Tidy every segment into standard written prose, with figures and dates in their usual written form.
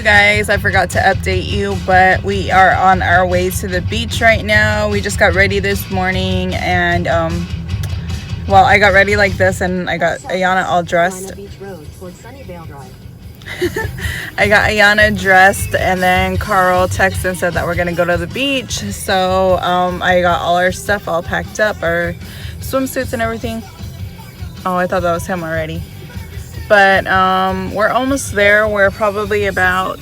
guys, I forgot to update you, but we are on our way to the beach right now. We just got ready this morning, and well, I got ready like this, and I got Ayana all dressed. I got Ayana dressed, and then Carl texted and said that we're gonna go to the beach. So I got all our stuff all packed up, our swimsuits and everything. Oh, I thought that was him already. But we're almost there. We're probably about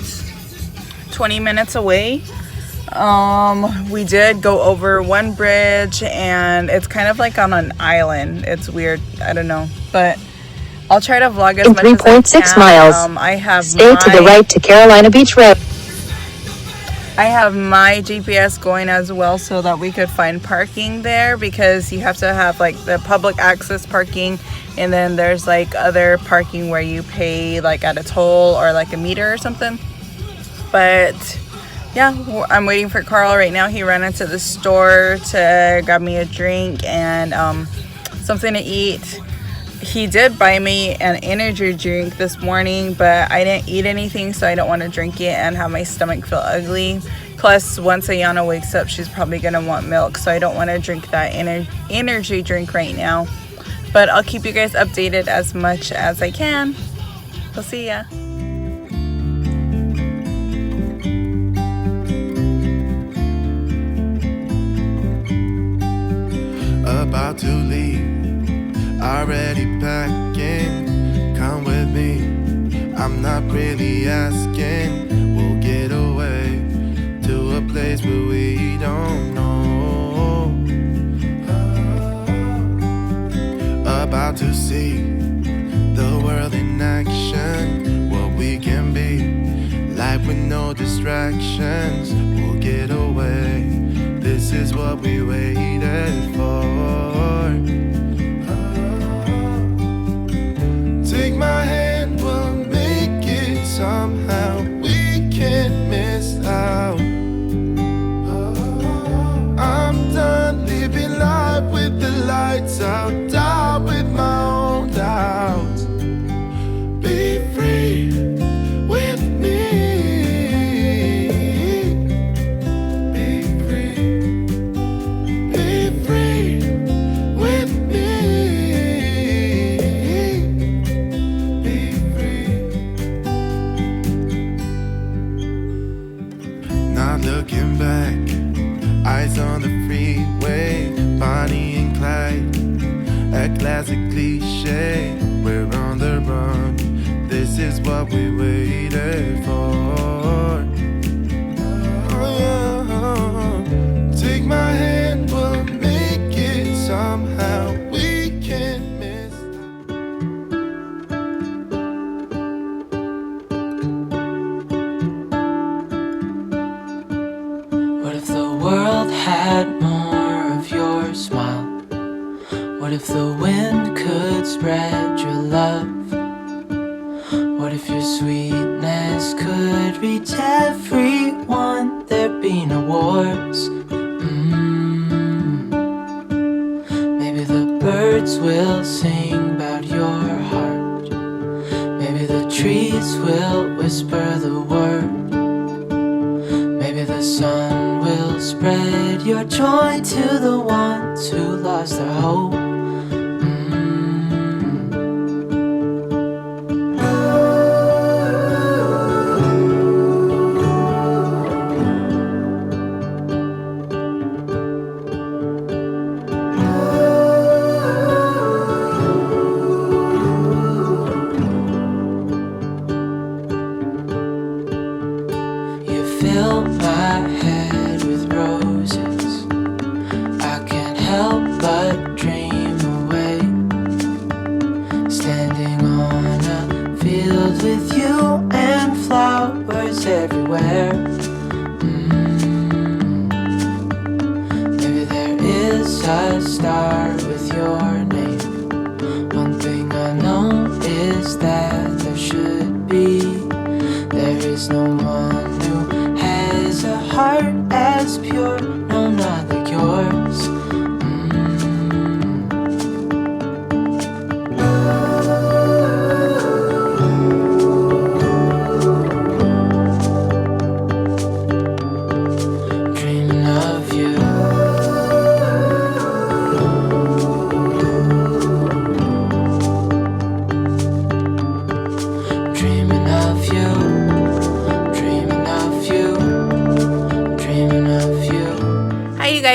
20 minutes away. We did go over one bridge, and it's kind of like on an island. It's weird. I don't know. But I'll try to vlog as much as I can. 3.6 miles. I have Stay to the right to Carolina Beach Road. I have my GPS going as well so that we could find parking there, because you have to have like the public access parking, and then there's like other parking where you pay like at a toll or like a meter or something. But yeah, I'm waiting for Carl right now. He ran into the store to grab me a drink and something to eat. He did buy me an energy drink this morning, but I didn't eat anything, so I don't want to drink it and have my stomach feel ugly. Plus, once Ayana wakes up, she's probably going to want milk, so I don't want to drink that energy drink right now. But I'll keep you guys updated as much as I can. We'll see ya. About to leave, already packing. Come with me, I'm not really asking. We'll get away to a place where we don't know. About to see the world in action, what we can be, life with no distractions. We'll get away, this is what we waited for. Take my hand, we'll make it somehow. We can't miss out. I'm done living life with the lights out. Die with my own doubts. Be free with me. Be free. Be free with me. Be free. Not looking back, eyes on the freeway, Bonnie and Clyde, a classic cliche. We're on the run, this is what we waited for. Oh, yeah. Take my hand, we'll make it somehow. We can't miss. What if the world had more of your smile? What if the wind could spread your love? What if your sweetness could reach everyone? There'd be no wars. Maybe the birds will sing about your heart. Maybe the trees will whisper the word. Maybe the sun will spread your joy to the ones who lost their hope. Fill my head with roses, I can't help but dream away. Standing on a field with you and flowers everywhere. Maybe there is a star with your name. One thing I know is that there should be. There is no one who has a heart as pure, no, not like yours.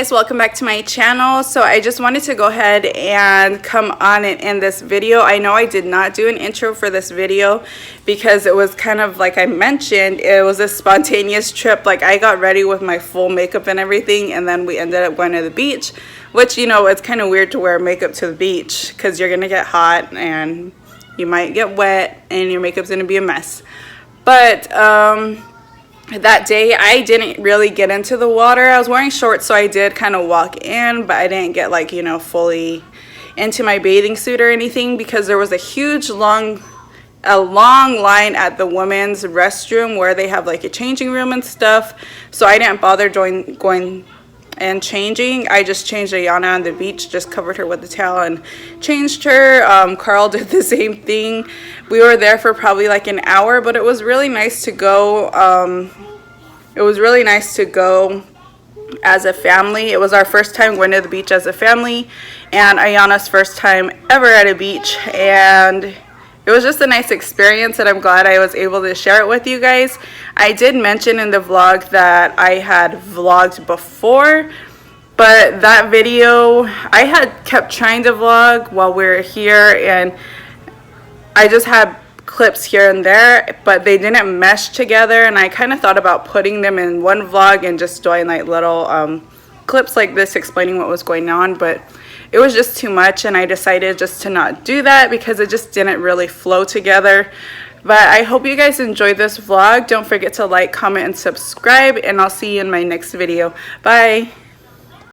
guys, welcome back to my channel. So I just wanted to go ahead and come on and end this video. I know I did not do an intro for this video because it was kind of like I mentioned, it was a spontaneous trip. Like I got ready with my full makeup and everything, and then we ended up going to the beach, which, you know, it's kind of weird to wear makeup to the beach because you're gonna get hot and you might get wet and your makeup's gonna be a mess. But that day I didn't really get into the water. I was wearing shorts, so I did kind of walk in, but I didn't get, like, you know, fully into my bathing suit or anything because there was a long line at the women's restroom where they have like a changing room and stuff. So I didn't bother going and changing. I just changed Ayana on the beach, just covered her with the towel and changed her. Carl did the same thing. We were there for probably like an hour, but it was really nice to go. It was really nice to go as a family. It was our first time going to the beach as a family, and Ayana's first time ever at a beach, and it was just a nice experience, and I'm glad I was able to share it with you guys. I did mention in the vlog that I had vlogged before, but that video, I had kept trying to vlog while we were here, and I just had clips here and there, but they didn't mesh together, and I kind of thought about putting them in one vlog and just doing like little clips like this explaining what was going on, but it was just too much, and I decided just to not do that because it just didn't really flow together. But I hope you guys enjoyed this vlog. Don't forget to like, comment, and subscribe, and I'll see you in my next video. Bye.